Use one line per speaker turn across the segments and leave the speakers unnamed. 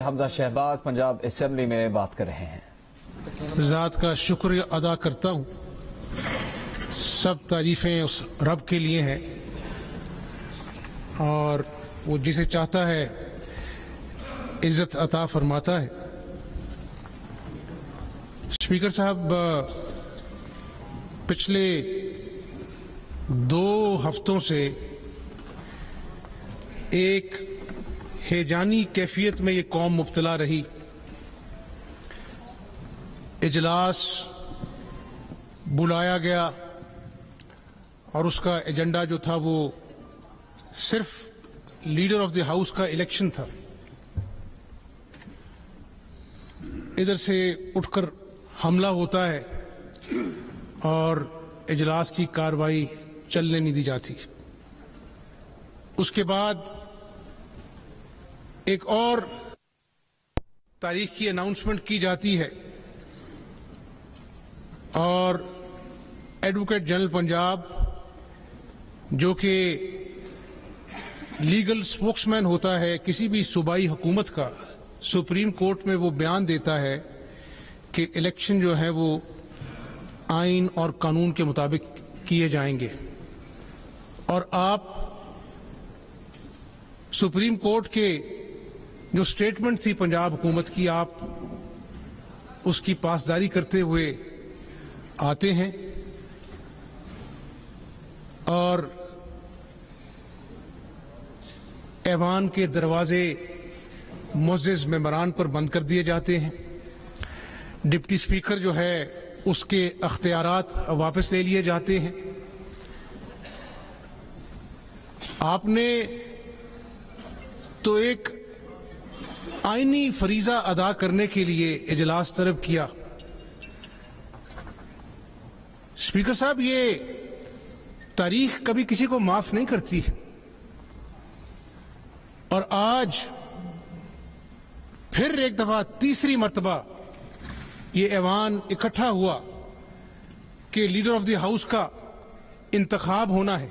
حمزہ Shahbaz Punjab assembly میں بات کر رہے ہیں۔
ذات کا شکریہ ادا کرتا ہوں، سب تعریفیں اس رب کے لیے ہیں اور وہ جسے چاہتا ہے عزت عطا فرماتا ہے۔ اسپیکر صاحب، پچھلے 2 ہفتوں سے ایک ہیجانی کیفیت میں یہ قوم مبتلا رہی۔ اجلاس بلایا گیا اور اس کا ایجنڈا جو تھا وہ صرف لیڈر آف دی ہاؤس کا الیکشن تھا۔ ادھر سے اٹھ کر حملہ ہوتا ہے اور اجلاس کی کارروائی چلنے نہیں دی جاتی۔ اس کے بعد ایک اور تاریخ کی اناؤنسمنٹ کی جاتی ہے اور ایڈوکیٹ جنرل پنجاب، جو کہ لیگل سپوکس مین ہوتا ہے کسی بھی صوبائی حکومت کا، سپریم کورٹ میں وہ بیان دیتا ہے کہ الیکشن جو ہے وہ آئین اور قانون کے مطابق کیے جائیں گے، اور آپ سپریم کورٹ کے جو سٹیٹمنٹ تھی پنجاب حکومت کی، آپ اس کی پاسداری کرتے ہوئے آتے ہیں اور ایوان کے دروازے معزز ممبران پر بند کر دیے جاتے ہیں۔ ڈپٹی اسپیکر جو ہے اس کے اختیارات واپس لے لیے جاتے ہیں۔ آپ نے تو ایک آئینی فریضہ ادا کرنے کے لیے اجلاس طلب کیا۔ اسپیکر صاحب، یہ تاریخ کبھی کسی کو معاف نہیں کرتی، اور آج پھر ایک دفعہ تیسری مرتبہ یہ ایوان اکٹھا ہوا کہ لیڈر آف دی ہاؤس کا انتخاب ہونا ہے۔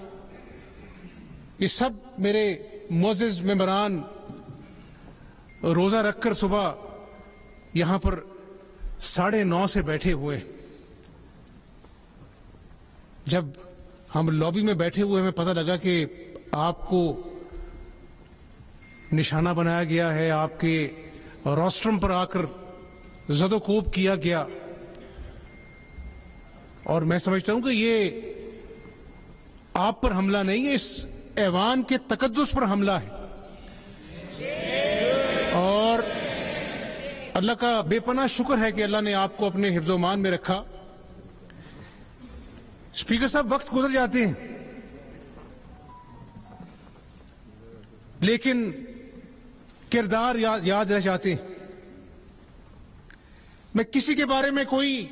یہ سب میرے معزز ممبران روزہ رکھ کر صبح یہاں پر 9:30 سے بیٹھے ہوئے۔ جب ہم لابی میں بیٹھے ہوئے ہمیں پتہ لگا کہ آپ کو نشانہ بنایا گیا ہے، آپ کے روسٹرم پر آ کر زد و کوب کیا گیا، اور میں سمجھتا ہوں کہ یہ آپ پر حملہ نہیں ہے، اس ایوان کے تقدس پر حملہ ہے، اور اللہ کا بے پناہ شکر ہے کہ اللہ نے آپ کو اپنے حفظ و امان میں رکھا۔ اسپیکر صاحب، وقت گزر جاتے ہیں لیکن کردار یاد رہ جاتے ہیں۔ میں کسی کے بارے میں کوئی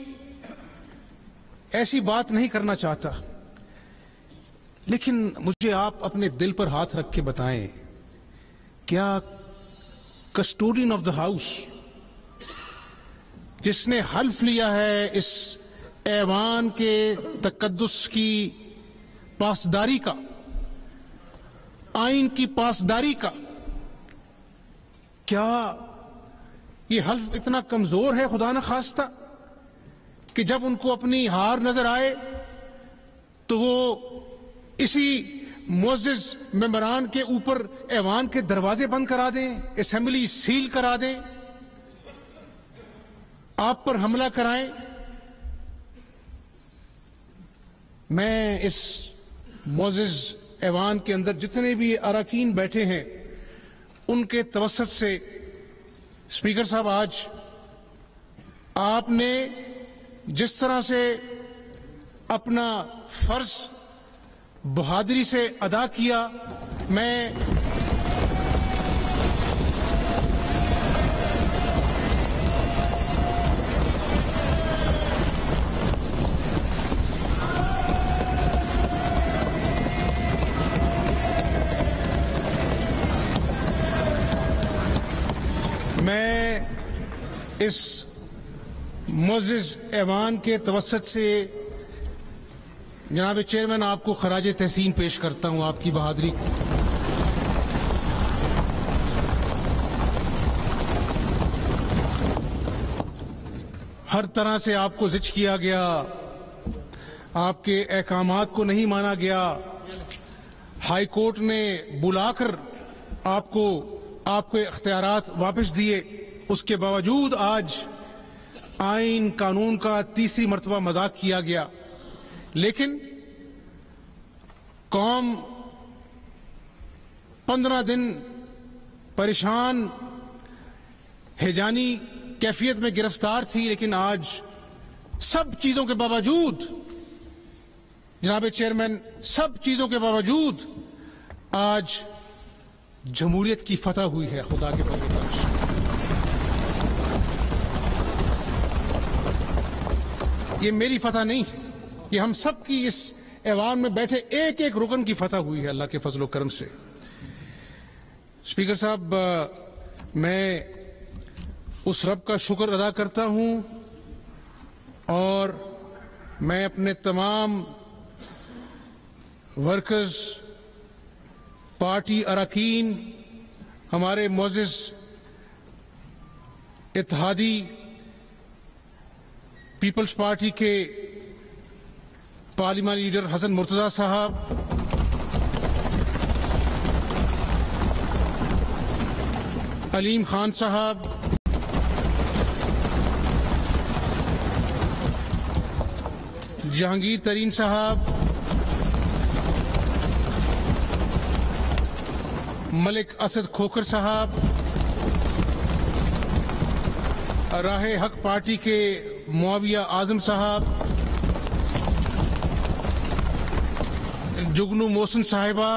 ایسی بات نہیں کرنا چاہتا، لیکن مجھے آپ اپنے دل پر ہاتھ رکھ کے بتائیں، کیا کسٹوڈین آف دا ہاؤس، جس نے حلف لیا ہے اس ایوان کے تقدس کی پاسداری کا، آئین کی پاسداری کا، کیا یہ حلف اتنا کمزور ہے خدا نخواستہ کہ جب ان کو اپنی ہار نظر آئے تو وہ اسی معزز ممبران کے اوپر ایوان کے دروازے بند کرا دیں، اسمبلی سیل کرا دیں، آپ پر حملہ کرائیں؟ میں اس معزز ایوان کے اندر جتنے بھی اراکین بیٹھے ہیں ان کے توسط سے، اسپیکر صاحب، آج آپ نے جس طرح سے اپنا فرض بہادری سے ادا کیا، میں اس معزز ایوان کے توسط سے جناب چیئرمین آپ کو خراج تحسین پیش کرتا ہوں، آپ کی بہادری ہر طرح سے آپ کو زج کیا گیا، آپ کے احکامات کو نہیں مانا گیا، ہائی کورٹ نے بلا کر آپ کے اختیارات واپس دیے، اس کے باوجود آج آئین قانون کا تیسری مرتبہ مذاق کیا گیا۔ لیکن قوم 15 دن پریشان ہیجانی کیفیت میں گرفتار تھی، لیکن آج سب چیزوں کے باوجود جناب چیئرمین، سب چیزوں کے باوجود آج جمہوریت کی فتح ہوئی ہے خدا کے فضل و کرم سے۔ یہ میری فتح نہیں ہے، یہ ہم سب کی اس ایوان میں بیٹھے ایک ایک رکن کی فتح ہوئی ہے اللہ کے فضل و کرم سے۔ اسپیکر صاحب، میں اس رب کا شکر ادا کرتا ہوں اور میں اپنے تمام ورکرز، پارٹی اراکین، ہمارے معزز اتحادی پیپلز پارٹی کے پارلیمانی لیڈر حسن مرتضیٰ صاحب، علیم خان صاحب، جہانگیر ترین صاحب، ملک اسد کھوکھر صاحب، راہ حق پارٹی کے معاویہ اعظم صاحب، جگنو محسن صاحبہ،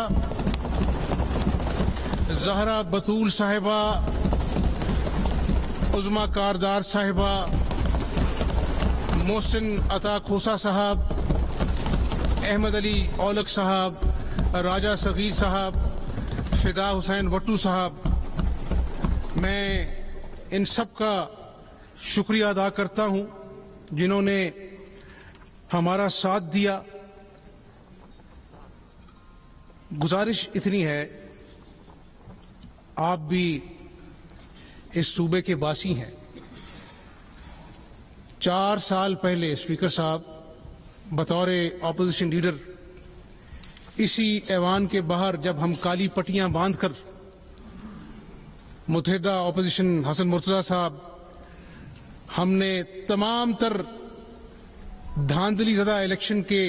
زہرا بطول صاحبہ، عظما کاردار صاحبہ، محسن عطا کھوسا صاحب، احمد علی اولک صاحب، راجہ صغیر صاحب، فدا حسین وٹو صاحب، میں ان سب کا شکریہ ادا کرتا ہوں جنہوں نے ہمارا ساتھ دیا۔ گزارش اتنی ہے، آپ بھی اس صوبے کے باسی ہیں۔ 4 سال پہلے اسپیکر صاحب بطور اپوزیشن لیڈر اسی ایوان کے باہر جب ہم کالی پٹیاں باندھ کر متحدہ اپوزیشن حسن مرتضیٰ صاحب، ہم نے تمام تر دھاندلی زدہ الیکشن کے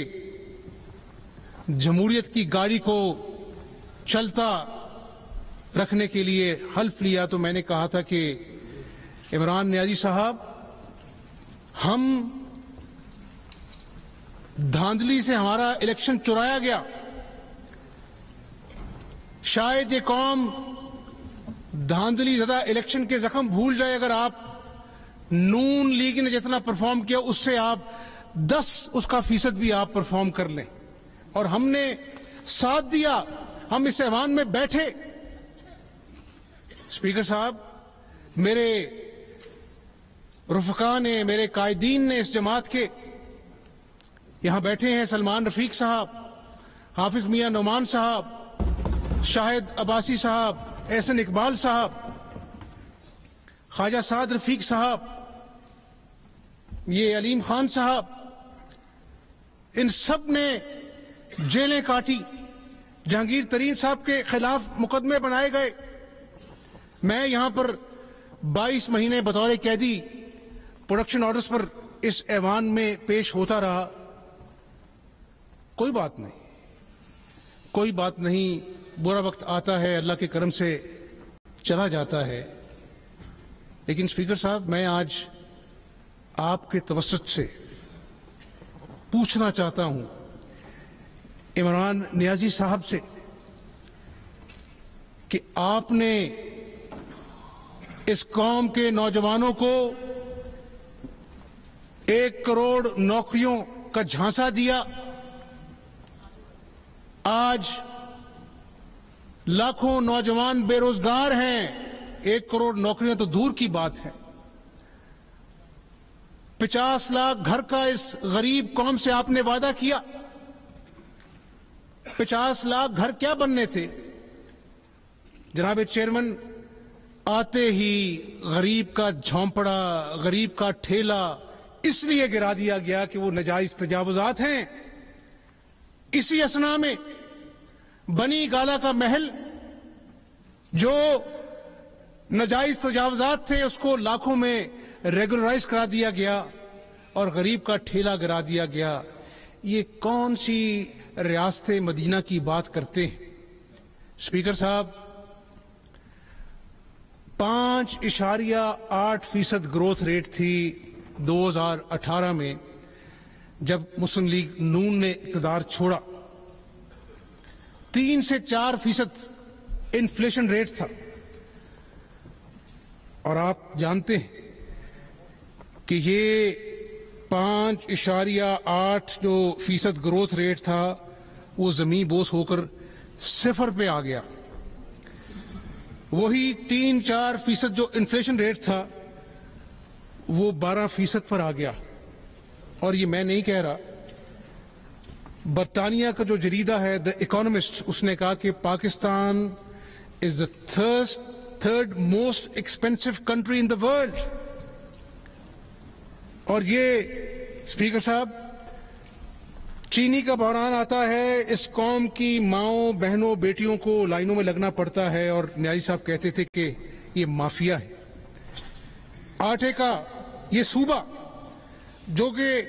جمہوریت کی گاڑی کو چلتا رکھنے کے لیے حلف لیا، تو میں نے کہا تھا کہ عمران نیازی صاحب، ہم دھاندلی سے ہمارا الیکشن چرایا گیا، شاید یہ قوم دھاندلی زدہ الیکشن کے زخم بھول جائے اگر آپ نون لیگ نے جتنا پرفارم کیا اس سے آپ 10 اس کا فیصد بھی آپ پرفارم کر لیں، اور ہم نے ساتھ دیا، ہم اس ایوان میں بیٹھے۔ اسپیکر صاحب، میرے رفقا نے، میرے قائدین نے اس جماعت کے یہاں بیٹھے ہیں، سلمان رفیق صاحب، حافظ میاں نعمان صاحب، شاہد عباسی صاحب، احسن اقبال صاحب، خواجہ سعد رفیق صاحب، یہ علیم خان صاحب، ان سب نے جیلیں کاٹی، جہانگیر ترین صاحب کے خلاف مقدمے بنائے گئے، میں یہاں پر 22 مہینے بطور قیدی پروڈکشن آرڈرز پر اس ایوان میں پیش ہوتا رہا۔ کوئی بات نہیں، کوئی بات نہیں، برا وقت آتا ہے، اللہ کے کرم سے چلا جاتا ہے، لیکن اسپیکر صاحب، میں آج آپ کے توسط سے پوچھنا چاہتا ہوں عمران نیازی صاحب سے کہ آپ نے اس قوم کے نوجوانوں کو 1 کروڑ نوکریوں کا جھانسا دیا، آج لاکھوں نوجوان بے روزگار ہیں، 1 کروڑ نوکریاں تو دور کی بات ہے، 50 لاکھ گھر کا اس غریب قوم سے آپ نے وعدہ کیا، 50 لاکھ گھر کیا بننے تھے؟ جناب چیئرمین، آتے ہی غریب کا جھونپڑا، غریب کا ٹھیلا، اس لیے گرا دیا گیا کہ وہ ناجائز تجاوزات ہیں. اسی اسنا میں بنی گالا کا محل جو ناجائز تجاوزات تھے اس کو لاکھوں میں ریگولرائز کرا دیا گیا اور غریب کا ٹھیلا گرا دیا گیا. یہ کون سی ریاست مدینہ کی بات کرتے ہیں؟ اسپیکر صاحب، 5.8% گروتھ ریٹ تھی 2018 میں جب مسلم لیگ نون نے اقتدار چھوڑا. 3 سے 4% انفلیشن ریٹ تھا. اور آپ جانتے ہیں کہ یہ 5.8% گروتھ ریٹ تھا وہ زمین بوس ہو کر 0 پہ آ گیا. وہی 3-4% جو انفلیشن ریٹ تھا وہ 12% پر آ گیا. اور یہ میں نہیں کہہ رہا، برطانیہ کا جو جریدہ ہے دی اکانومسٹ، اس نے کہا کہ Pakistan is the third most expensive country in the world. اور یہ اسپیکر صاحب، چینی کا بحران آتا ہے، اس قوم کی ماؤں بہنوں بیٹیوں کو لائنوں میں لگنا پڑتا ہے، اور نیازی صاحب کہتے تھے کہ یہ مافیا ہے. آٹے کا یہ صوبہ جو کہ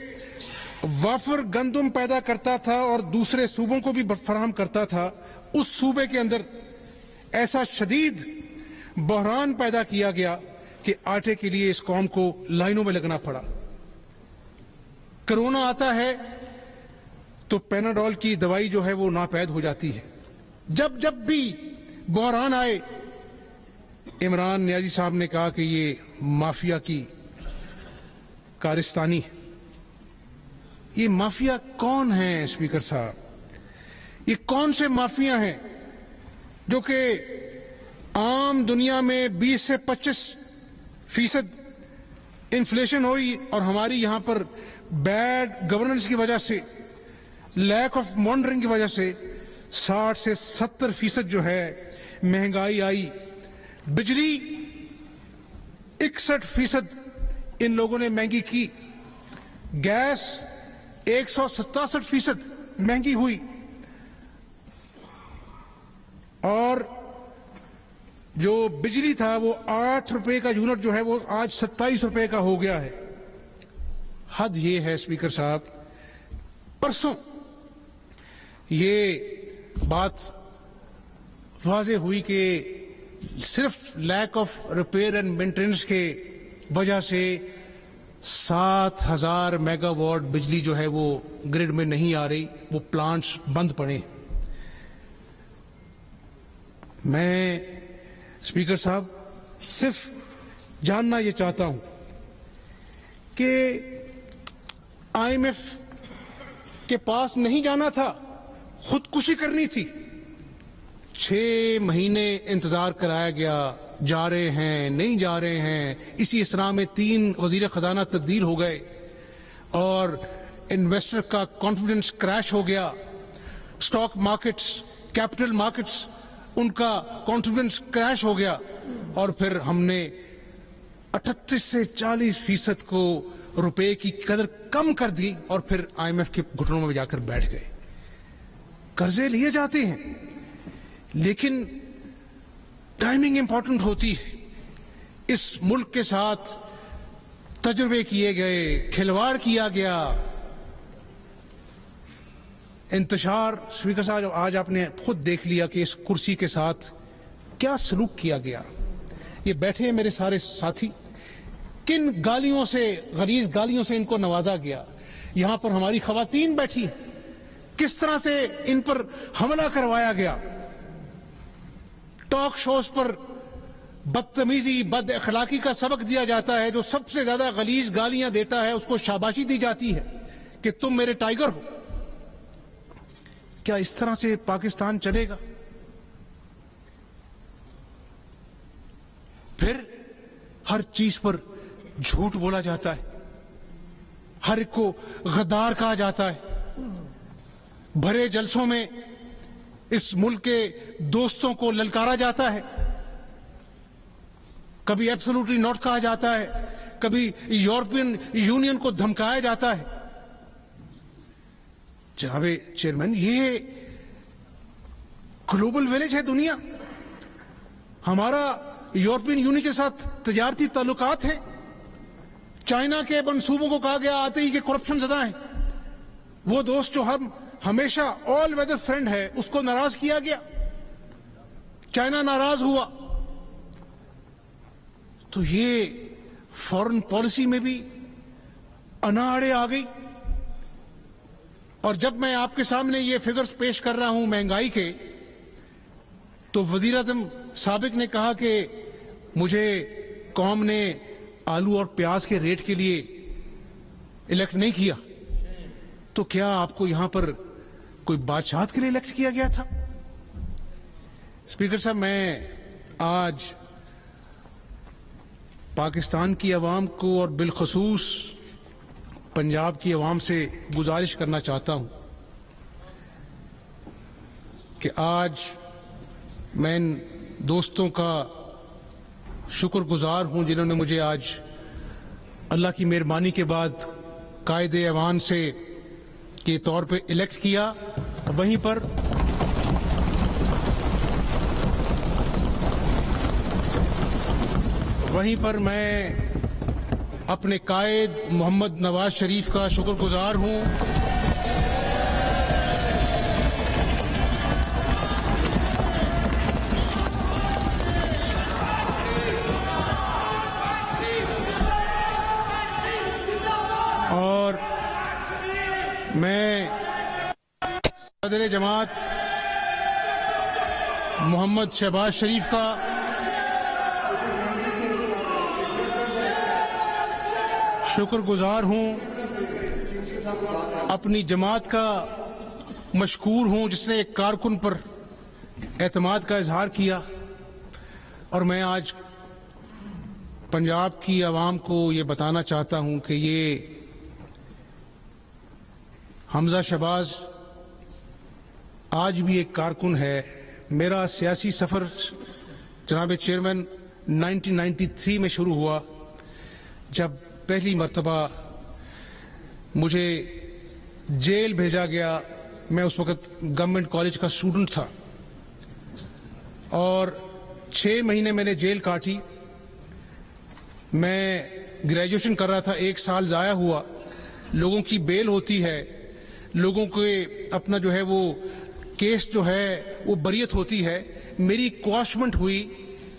وافر گندم پیدا کرتا تھا اور دوسرے صوبوں کو بھی فراہم کرتا تھا، اس صوبے کے اندر ایسا شدید بحران پیدا کیا گیا کہ آٹے کے لیے اس قوم کو لائنوں میں لگنا پڑا. کرونا آتا ہے تو پیناڈول کی دوائی جو ہے وہ ناپید ہو جاتی ہے. جب بھی بحران آئے، عمران نیازی صاحب نے کہا کہ یہ مافیا کی کارستانی ہے. یہ مافیا کون ہیں اسپیکر صاحب؟ یہ کون سے مافیا ہیں جو کہ عام دنیا میں 20 سے 25% انفلیشن ہوئی اور ہماری یہاں پر بیڈ گورننس کی وجہ سے، لیک آف مانیٹرنگ کی وجہ سے 60 سے 70% جو ہے مہنگائی آئی. بجلی 61% ان لوگوں نے مہنگی کی. گیس 167% مہنگی ہوئی. اور جو بجلی تھا وہ 8 روپے کا یونٹ جو ہے وہ آج 27 روپے کا ہو گیا ہے. حد یہ ہے اسپیکر صاحب، پرسوں یہ بات واضح ہوئی کہ صرف lack of repair and maintenance کے وجہ سے 7,000 میگا واٹ بجلی جو ہے وہ گرڈ میں نہیں آ رہی، وہ پلانٹس بند پڑے. میں اسپیکر صاحب صرف جاننا یہ چاہتا ہوں کہ IMF کے پاس نہیں جانا تھا، خودکشی کرنی تھی. 6 مہینے انتظار کرایا گیا، جا رہے ہیں نہیں جا رہے ہیں. اسی اسنا میں 3 وزیر خزانہ تبدیل ہو گئے اور انویسٹر کا کانفیڈنس کریش ہو گیا. اسٹاک مارکیٹس، کیپٹل مارکیٹس، ان کا کانفیڈنس کریش ہو گیا اور پھر ہم نے 38 سے 40% کو روپے کی قدر کم کر دی اور پھر IMF کے گھٹنوں میں جا کر بیٹھ گئے. قرضے لیے جاتے ہیں لیکن ٹائمنگ امپورٹنٹ ہوتی ہے. اس ملک کے ساتھ تجربے کیے گئے، کھلواڑ کیا گیا. انتشار اسپیکر صاحب آج آپ نے خود دیکھ لیا کہ اس کرسی کے ساتھ کیا سلوک کیا گیا. یہ بیٹھے ہیں میرے سارے ساتھی، کن گالیوں سے، غلیظ گالیوں سے ان کو نوازا گیا. یہاں پر ہماری خواتین بیٹھی، کس طرح سے ان پر حملہ کروایا گیا. ٹاک شوز پر بدتمیزی، بد اخلاقی کا سبق دیا جاتا ہے. جو سب سے زیادہ غلیظ گالیاں دیتا ہے اس کو شاباشی دی جاتی ہے کہ تم میرے ٹائیگر ہو. کیا اس طرح سے پاکستان چلے گا؟ پھر ہر چیز پر جھوٹ بولا جاتا ہے، ہر ایک کو غدار کہا جاتا ہے. بھرے جلسوں میں اس ملک کے دوستوں کو للکارا جاتا ہے. کبھی ایبسولوٹلی ناٹ کہا جاتا ہے، کبھی یورپین یونین کو دھمکایا جاتا ہے. جناب چیئرمین, یہ گلوبل ولیج ہے دنیا. ہمارا یورپین یونین کے ساتھ تجارتی تعلقات ہیں. چائنا کے منصوبوں کو کہا گیا آتے ہی کہ کرپشن زدہ ہیں. وہ دوست جو ہم ہمیشہ آل ویدر فرینڈ ہے, اس کو ناراض کیا گیا. چائنا ناراض ہوا. تو یہ فورن پالیسی میں بھی اناڑے آ گئی. اور جب میں آپ کے سامنے یہ فگرز پیش کر رہا ہوں مہنگائی کے, تو وزیر اعظم سابق نے کہا کہ مجھے قوم نے آلو اور پیاز کے ریٹ کے لیے الیکٹ نہیں کیا. تو کیا آپ کو یہاں پر کوئی بادشاہت کے لیے الیکٹ کیا گیا تھا؟ اسپیکر صاحب, میں آج پاکستان کی عوام کو اور بالخصوص پنجاب کی عوام سے گزارش کرنا چاہتا ہوں کہ آج میں ان دوستوں کا شکر گزار ہوں جنہوں نے مجھے آج اللہ کی مہربانی کے بعد قائد ایوان سے کے طور پہ الیکٹ کیا. وہیں پر میں اپنے قائد محمد نواز شریف کا شکر گزار ہوں اور میں صدر جماعت محمد شہباز شریف کا شکر گزار ہوں. اپنی جماعت کا مشکور ہوں جس نے ایک کارکن پر اعتماد کا اظہار کیا. اور میں آج پنجاب کی عوام کو یہ بتانا چاہتا ہوں کہ یہ حمزہ شہباز آج بھی ایک کارکن ہے. میرا سیاسی سفر جناب چیئرمین 1993 میں شروع ہوا, جب پہلی مرتبہ مجھے جیل بھیجا گیا. میں اس وقت گورنمنٹ کالج کا اسٹوڈنٹ تھا اور 6 مہینے میں نے جیل کاٹی. میں گریجویشن کر رہا تھا, 1 سال ضائع ہوا. لوگوں کی بیل ہوتی ہے, لوگوں کے اپنا جو ہے وہ کیس جو ہے وہ بریت ہوتی ہے. میری کواشمنٹ ہوئی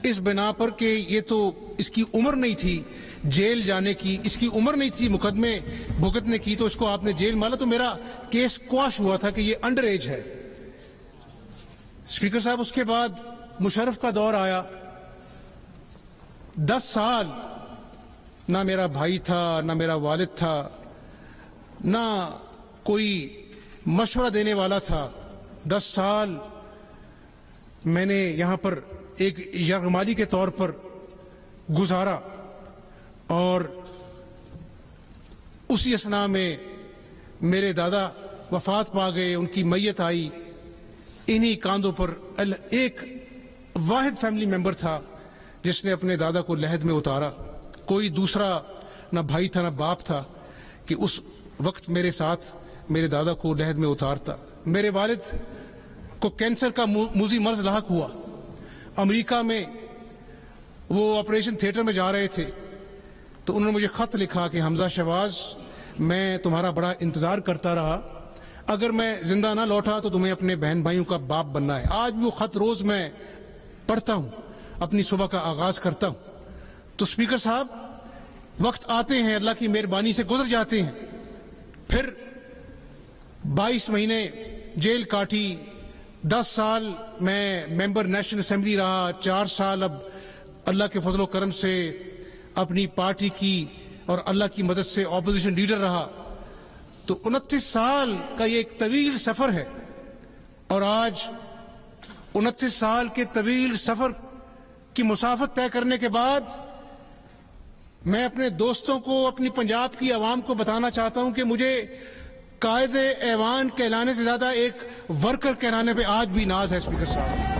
اس بنا پر کہ یہ تو اس کی عمر نہیں تھی جیل جانے کی, اس کی عمر نہیں تھی مقدمے بھگتنے کی, تو اس کو آپ نے جیل مالا. تو میرا کیس کواش ہوا تھا کہ یہ انڈر ایج ہے. اسپیکر صاحب, اس کے بعد مشرف کا دور آیا. 10 سال نہ میرا بھائی تھا, نہ میرا والد تھا, نہ کوئی مشورہ دینے والا تھا. 10 سال میں نے یہاں پر ایک یرغمالی کے طور پر گزارا اور اسی اثناء میں میرے دادا وفات پا گئے, ان کی میت آئی. انہی کاندھوں پر ایک واحد فیملی ممبر تھا جس نے اپنے دادا کو لحد میں اتارا. کوئی دوسرا نہ بھائی تھا نہ باپ تھا کہ اس وقت میرے ساتھ میرے دادا کو لحد میں اتارتا. میرے والد کو کینسر کا موذی مرض لاحق ہوا. امریکہ میں وہ آپریشن تھیٹر میں جا رہے تھے تو انہوں نے مجھے خط لکھا کہ حمزہ شہباز, میں تمہارا بڑا انتظار کرتا رہا, اگر میں زندہ نہ لوٹا تو تمہیں اپنے بہن بھائیوں کا باپ بننا ہے. آج بھی وہ خط روز میں پڑھتا ہوں, اپنی صبح کا آغاز کرتا ہوں. تو اسپیکر صاحب, وقت آتے ہیں اللہ کی مہربانی سے گزر جاتے ہیں. پھر 22 مہینے جیل کاٹی, 10 سال میں ممبر نیشنل اسمبلی رہا, 4 سال اب اللہ کے فضل و کرم سے اپنی پارٹی کی اور اللہ کی مدد سے اپوزیشن لیڈر رہا. تو 29 سال کا یہ ایک طویل سفر ہے, اور آج 29 سال کے طویل سفر کی مسافت طے کرنے کے بعد میں اپنے دوستوں کو, اپنی پنجاب کی عوام کو بتانا چاہتا ہوں کہ مجھے قائد ایوان کہلانے سے زیادہ ایک ورکر کہلانے پہ آج بھی ناز ہے. اسپیکر صاحب,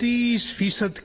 30%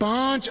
5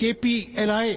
KPLI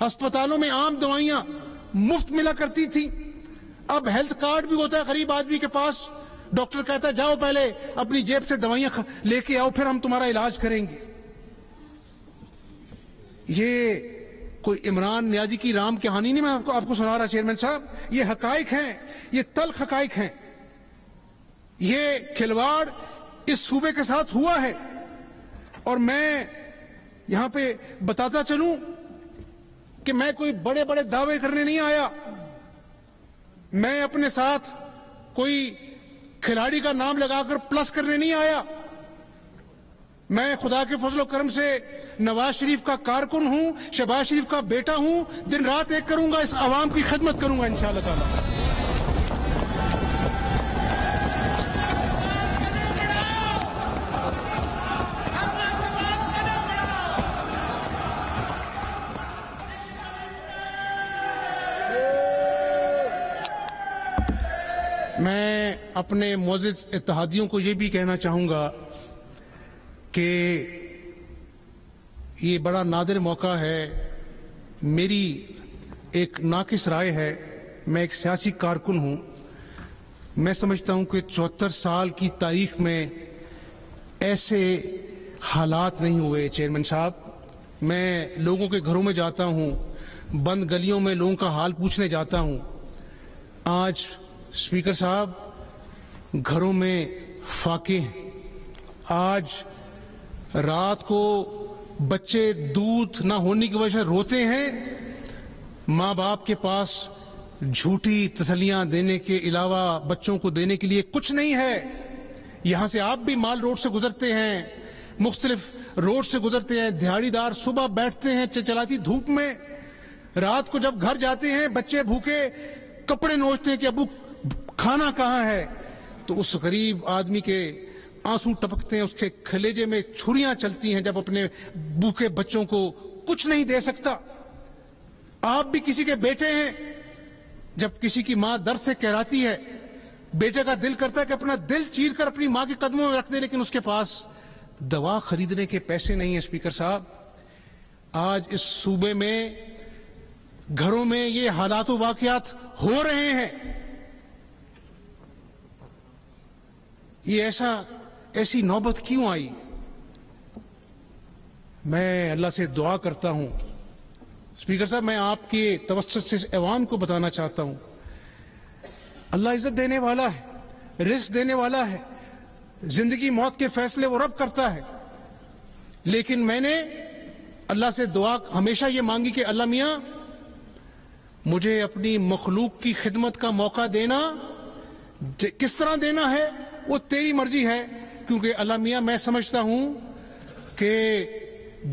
ہسپتالوں میں عام دوائیاں مفت ملا کرتی تھی. اب ہیلتھ کارڈ بھی ہوتا ہے غریب آدمی کے پاس. ڈاکٹر کہتا ہے جاؤ پہلے اپنی جیب سے دوائیاں لے کے آؤ, پھر ہم تمہارا علاج کریں گے. یہ کوئی عمران نیازی کی رام کہانی نہیں میں آپ کو سنا رہا چیئرمین صاحب. یہ حقائق ہیں, یہ تلخ حقائق ہیں. یہ کھلواڑ اس صوبے کے ساتھ ہوا ہے. اور میں یہاں پہ بتاتا چلوں کہ میں کوئی بڑے بڑے دعوے کرنے نہیں آیا. میں اپنے ساتھ کوئی کھلاڑی کا نام لگا کر پلس کرنے نہیں آیا. میں خدا کے فضل و کرم سے نواز شریف کا کارکن ہوں, شہباز شریف کا بیٹا ہوں. دن رات ایک کروں گا, اس عوام کی خدمت کروں گا انشاءاللہ تعالی. میں اپنے معزز اتحادیوں کو یہ بھی کہنا چاہوں گا کہ یہ بڑا نادر موقع ہے. میری ایک ناقص رائے ہے, میں ایک سیاسی کارکن ہوں. میں سمجھتا ہوں کہ 74 سال کی تاریخ میں ایسے حالات نہیں ہوئے چیئرمین صاحب. میں لوگوں کے گھروں میں جاتا ہوں, بند گلیوں میں لوگوں کا حال پوچھنے جاتا ہوں. آج اسپیکر صاحب گھروں میں فاقے ہیں. آج رات کو بچے دودھ نہ ہونے کی وجہ سے روتے ہیں. ماں باپ کے پاس جھوٹی تسلیاں دینے کے علاوہ بچوں کو دینے کے لیے کچھ نہیں ہے. یہاں سے آپ بھی مال روڈ سے گزرتے ہیں, مختلف روڈ سے گزرتے ہیں. دہاڑی دار صبح بیٹھتے ہیں چلاتی دھوپ میں, رات کو جب گھر جاتے ہیں بچے بھوکے کپڑے نوچتے ہیں کہ ابو کھانا کہاں ہے. تو اس غریب آدمی کے آنسو ٹپکتے ہیں, اس کے کلیجے میں چھریاں چلتی ہیں جب اپنے بھوکے بچوں کو کچھ نہیں دے سکتا. آپ بھی کسی کے بیٹے ہیں, جب کسی کی ماں درد سے کہراتی ہے بیٹے کا دل کرتا ہے کہ اپنا دل چیر کر اپنی ماں کے قدموں میں رکھ دے, لیکن اس کے پاس دوا خریدنے کے پیسے نہیں ہیں. اسپیکر صاحب آج اس صوبے میں گھروں میں یہ حالات و واقعات ہو رہے ہیں. یہ ایسی نوبت کیوں آئی؟ میں اللہ سے دعا کرتا ہوں. اسپیکر صاحب میں آپ کے توسط سے اس ایوان کو بتانا چاہتا ہوں, اللہ عزت دینے والا ہے, رزق دینے والا ہے, زندگی موت کے فیصلے وہ رب کرتا ہے. لیکن میں نے اللہ سے دعا ہمیشہ یہ مانگی کہ اللہ میاں مجھے اپنی مخلوق کی خدمت کا موقع دینا, کس طرح دینا ہے وہ تیری مرضی ہے. کیونکہ اللہ میاں میں سمجھتا ہوں کہ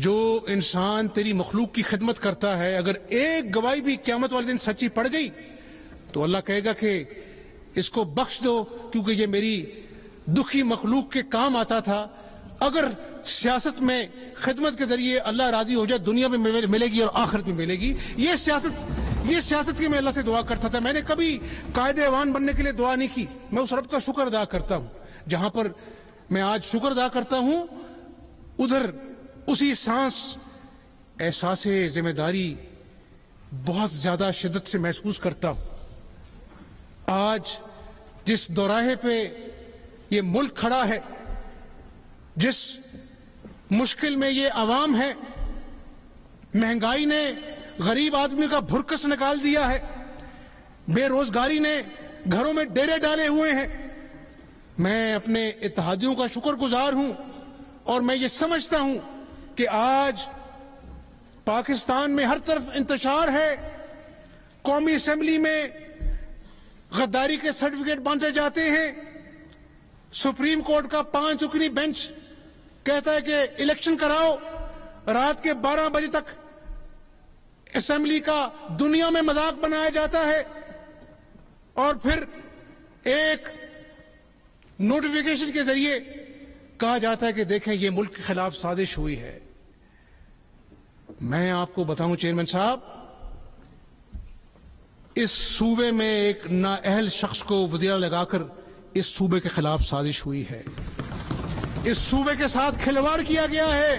جو انسان تیری مخلوق کی خدمت کرتا ہے, اگر ایک گواہی بھی قیامت والے دن سچی پڑ گئی تو اللہ کہے گا کہ اس کو بخش دو, کیونکہ یہ میری دکھی مخلوق کے کام آتا تھا. اگر سیاست میں خدمت کے ذریعے اللہ راضی ہو جائے, دنیا میں ملے گی اور آخرت میں ملے گی. یہ سیاست کی میں اللہ سے دعا کرتا تھا. میں نے کبھی قائد ایوان بننے کے لیے دعا نہیں کی. میں اس رب کا شکر ادا کرتا ہوں. جہاں پر میں آج شکر ادا کرتا ہوں ادھر اسی سانس احساس ذمہ داری بہت زیادہ شدت سے محسوس کرتا ہوں. آج جس دوراہے پہ یہ ملک کھڑا ہے, جس مشکل میں یہ عوام ہے, مہنگائی نے غریب آدمی کا بھرکس نکال دیا ہے, بے روزگاری نے گھروں میں ڈیرے ڈالے ہوئے ہیں. میں اپنے اتحادیوں کا شکر گزار ہوں اور میں یہ سمجھتا ہوں کہ آج پاکستان میں ہر طرف انتشار ہے. قومی اسمبلی میں غداری کے سرٹیفکیٹ بانٹے جاتے ہیں. سپریم کورٹ کا 5 رکنی بینچ کہتا ہے کہ الیکشن کراؤ. رات کے 12 بجے تک اسمبلی کا دنیا میں مذاق بنایا جاتا ہے اور پھر ایک نوٹیفیکیشن کے ذریعے کہا جاتا ہے کہ دیکھیں یہ ملک کے خلاف سازش ہوئی ہے. میں آپ کو بتاؤں چیئرمین صاحب, اس صوبے میں ایک نااہل شخص کو وزیرہ لگا کر اس صوبے کے خلاف سازش ہوئی ہے. اس صوبے کے ساتھ کھلواڑ کیا گیا ہے.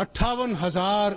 58,000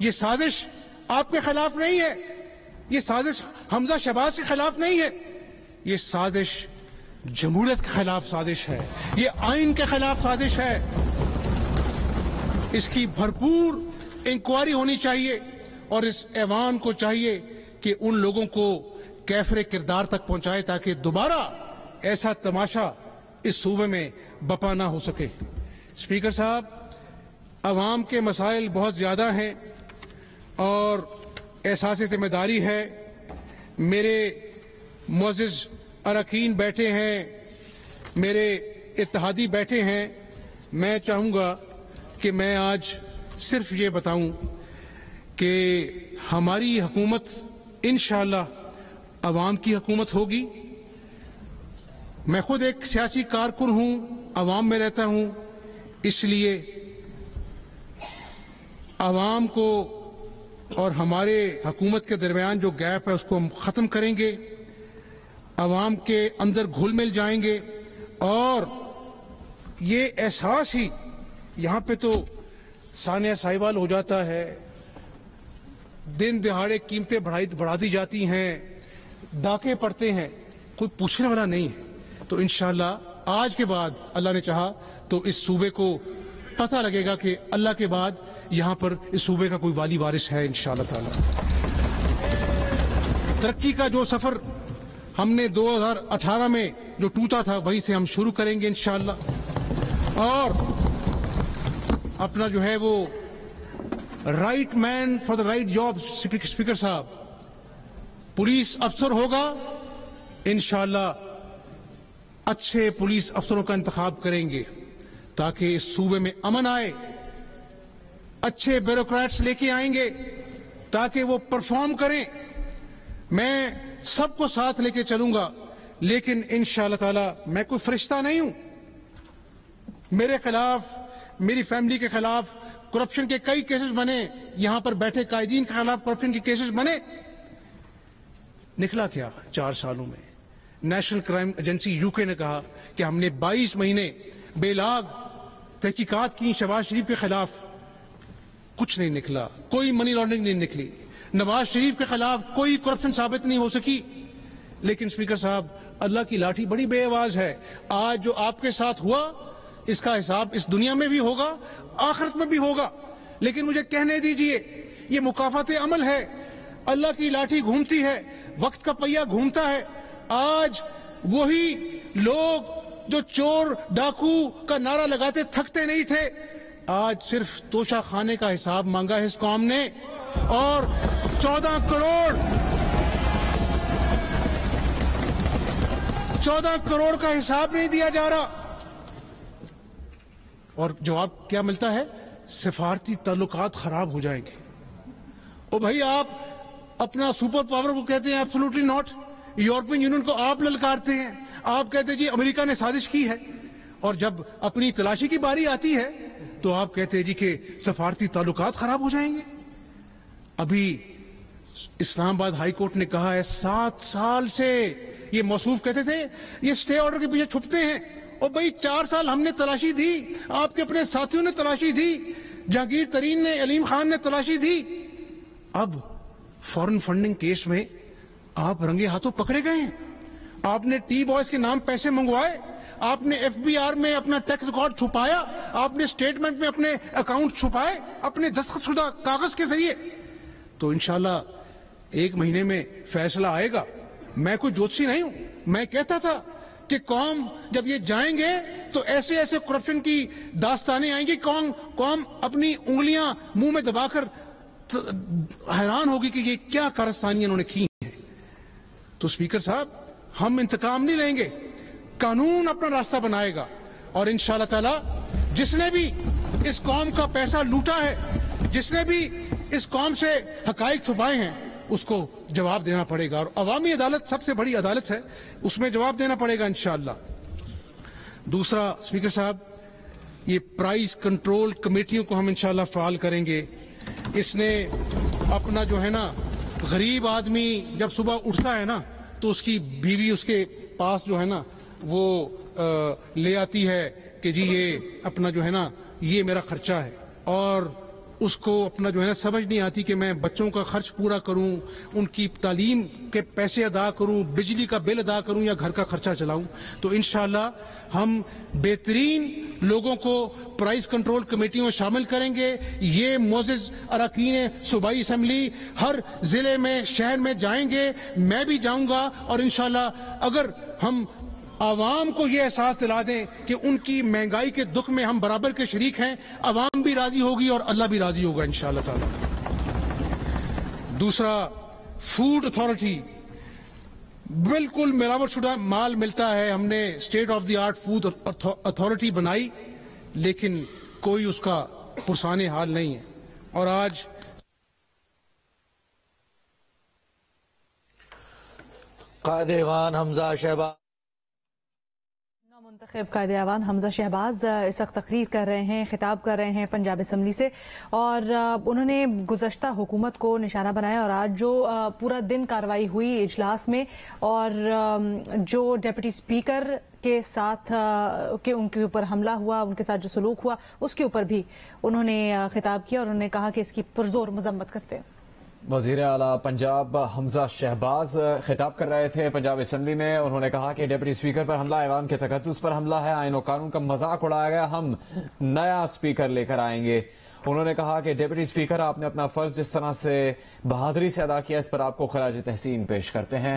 یہ سازش آپ کے خلاف نہیں ہے، یہ سازش حمزہ شہباز کے خلاف نہیں ہے، یہ سازش جمہوریت کے خلاف سازش ہے، یہ آئین کے خلاف سازش ہے۔ اس کی بھرپور انکوائری ہونی چاہیے اور اس ایوان کو چاہیے کہ ان لوگوں کو کیفر کردار تک پہنچائے تاکہ دوبارہ ایسا تماشا اس صوبے میں بپا نہ ہو سکے۔ اسپیکر صاحب، عوام کے مسائل بہت زیادہ ہیں اور احساس ذمہ داری ہے۔ میرے معزز اراکین بیٹھے ہیں، میرے اتحادی بیٹھے ہیں، میں چاہوں گا کہ میں آج صرف یہ بتاؤں کہ ہماری حکومت انشاءاللہ عوام کی حکومت ہوگی۔ میں خود ایک سیاسی کارکن ہوں، عوام میں رہتا ہوں، اس لیے عوام کو اور ہمارے حکومت کے درمیان جو گیپ ہے اس کو ہم ختم کریں گے، عوام کے اندر گھل مل جائیں گے، اور یہ احساس ہی یہاں پہ تو سانیہ ساہیوال ہو جاتا ہے، دن دہاڑے قیمتیں بڑھا دی جاتی ہیں، ڈاکے پڑتے ہیں، کوئی پوچھنے والا نہیں ہے۔ تو انشاءاللہ آج کے بعد اللہ نے چاہا تو اس صوبے کو پتہ لگے گا کہ اللہ کے بعد یہاں پر اس صوبے کا کوئی والی وارث ہے انشاءاللہ تعالی۔ ترقی کا جو سفر ہم نے 2018 میں جو ٹوٹا تھا وہیں سے ہم شروع کریں گے انشاءاللہ، اور اپنا جو ہے وہ right man for the right job, speaker صاحب، پولیس افسر ہوگا انشاءاللہ، اچھے پولیس افسروں کا انتخاب کریں گے تاکہ اس صوبے میں امن آئے، اچھے بیوروکریٹس لے کے آئیں گے تاکہ وہ پرفارم کریں۔ میں سب کو ساتھ لے کے چلوں گا، لیکن انشاءاللہ تعالی میں کوئی فرشتہ نہیں ہوں۔ میرے خلاف، میری فیملی کے خلاف کرپشن کے کئی کیسز بنے، یہاں پر بیٹھے قائدین کے خلاف کرپشن کے کیسز بنے، نکلا کیا 4 سالوں میں؟ نیشنل کرائم ایجنسی یو کے نے کہا کہ ہم نے 22 مہینے بے لاگ تحقیقات کی شہباز شریف کے خلاف، کچھ نہیں نکلا، کوئی منی لانڈرنگ نہیں نکلی، نواز شریف کے خلاف کوئی کرپشن ثابت نہیں ہو سکی۔ لیکن اسپیکر صاحب، اللہ کی لاٹھی بڑی بے آواز ہے، آج جو آپ کے ساتھ ہوا اس کا حساب اس دنیا میں بھی ہوگا، آخرت میں بھی ہوگا۔ لیکن مجھے کہنے دیجئے، یہ مکافات عمل ہے، اللہ کی لاٹھی گھومتی ہے، وقت کا پہیہ گھومتا ہے۔ آج وہی لوگ جو چور ڈاکو کا نعرہ لگاتے تھکتے نہیں تھے، آج صرف توشہ خانے کا حساب مانگا ہے اس قوم نے، اور 14 کروڑ کا حساب نہیں دیا جا رہا۔ اور جواب کیا ملتا ہے؟ سفارتی تعلقات خراب ہو جائیں گے۔ او بھائی، آپ اپنا سپر پاور کو کہتے ہیں ایبسولوٹلی ناٹ، یورپین یونین کو آپ للکارتے ہیں، آپ کہتے ہیں جی امریکہ نے سازش کی ہے، اور جب اپنی تلاشی کی باری آتی ہے تو آپ کہتے ہیں جی کہ سفارتی تعلقات خراب ہو جائیں گے۔ ابھی اسلام آباد ہائی کورٹ نے کہا ہے 7 سال سے یہ موصوف کہتے تھے یہ سٹے آرڈر کے پیچھے چھپتے ہیں، اور بھائی 4 سال ہم نے تلاشی دی، آپ کے اپنے ساتھیوں نے تلاشی دی، جہانگیر ترین نے، علیم خان نے تلاشی دی، اب فورن فنڈنگ کیس میں آپ رنگے ہاتھوں پکڑے گئے ہیں۔ آپ نے ٹی بوائز کے نام پیسے منگوائے، آپ نے ایف بی آر میں اپنا ٹیکس ریکارڈ چھپایا، آپ نے اسٹیٹمنٹ میں اپنے اکاؤنٹ چھپائے اپنے دستخط شدہ کاغذ کے ذریعے۔ تو انشاءاللہ 1 مہینے میں فیصلہ آئے گا۔ میں کوئی جوتشی نہیں ہوں، میں کہتا تھا کہ قوم جب یہ جائیں گے تو ایسے ایسے کرپشن کی داستانیں آئیں گی، قوم اپنی انگلیاں منہ میں دبا کر حیران ہوگی کہ یہ کیا کارستانیاں انہوں نے کی ہیں۔ تو اسپیکر صاحب، ہم انتقام نہیں لیں گے، قانون اپنا راستہ بنائے گا، اور انشاءاللہ تعالی جس نے بھی اس قوم کا پیسہ لوٹا ہے، جس نے بھی اس قوم سے حقائق چھپائے ہیں، اس کو جواب دینا پڑے گا، اور عوامی عدالت سب سے بڑی عدالت ہے، اس میں جواب دینا پڑے گا انشاءاللہ۔ دوسرا اسپیکر صاحب، یہ پرائز کنٹرول کمیٹیوں کو ہم انشاءاللہ فعال کریں گے۔ اس نے اپنا جو ہے نا، غریب آدمی جب صبح اٹھتا ہے نا تو اس کی بیوی اس کے پاس جو ہے نا وہ لے آتی ہے کہ جی یہ اپنا جو ہے نا یہ میرا خرچہ ہے، اور اس کو اپنا جو ہے نا سمجھ نہیں آتی کہ میں بچوں کا خرچ پورا کروں، ان کی تعلیم کے پیسے ادا کروں، بجلی کا بل ادا کروں یا گھر کا خرچہ چلاؤں، تو انشاءاللہ ہم بہترین لوگوں کو پرائز کنٹرول کمیٹیوں میں شامل کریں گے۔ یہ معزز اراکین صوبائی اسمبلی ہر ضلع میں شہر میں جائیں گے، میں بھی جاؤں گا، اور انشاءاللہ اگر ہم عوام کو یہ احساس دلا دیں کہ ان کی مہنگائی کے دکھ میں ہم برابر کے شریک ہیں، عوام بھی راضی ہوگی اور اللہ بھی راضی ہوگا انشاءاللہ تعالی۔ دوسرا، فوڈ اتھارٹی، بالکل ملاوٹ شدہ مال ملتا ہے۔ ہم نے state of the art food authority بنائی، لیکن کوئی اس کا پرسان حال نہیں ہے، اور آج
قائد ایوان حمزہ شہباز
منتخب قائد ایوان حمزہ شہباز اس وقت تقریر کر رہے ہیں، خطاب کر رہے ہیں پنجاب اسمبلی سے، اور انہوں نے گزشتہ حکومت کو نشانہ بنایا، اور آج جو پورا دن کارروائی ہوئی اجلاس میں، اور جو ڈپٹی اسپیکر کے ساتھ کہ ان کے اوپر حملہ ہوا، ان کے ساتھ جو سلوک ہوا، اس کے اوپر بھی انہوں نے خطاب کیا، اور انہوں نے کہا کہ اس کی پرزور مذمت کرتے ہیں۔
وزیر اعلیٰ پنجاب حمزہ شہباز خطاب کر رہے تھے پنجاب اسمبلی میں۔ انہوں نے کہا کہ ڈپٹی اسپیکر پر حملہ ایوان کے تقدس پر حملہ ہے، آئین و قانون کا مذاق اڑایا گیا، ہم نیا اسپیکر لے کر آئیں گے۔ انہوں نے کہا کہ ڈپٹی اسپیکر، آپ نے اپنا فرض جس طرح سے بہادری سے ادا کیا، اس پر آپ کو خراج تحسین پیش کرتے ہیں۔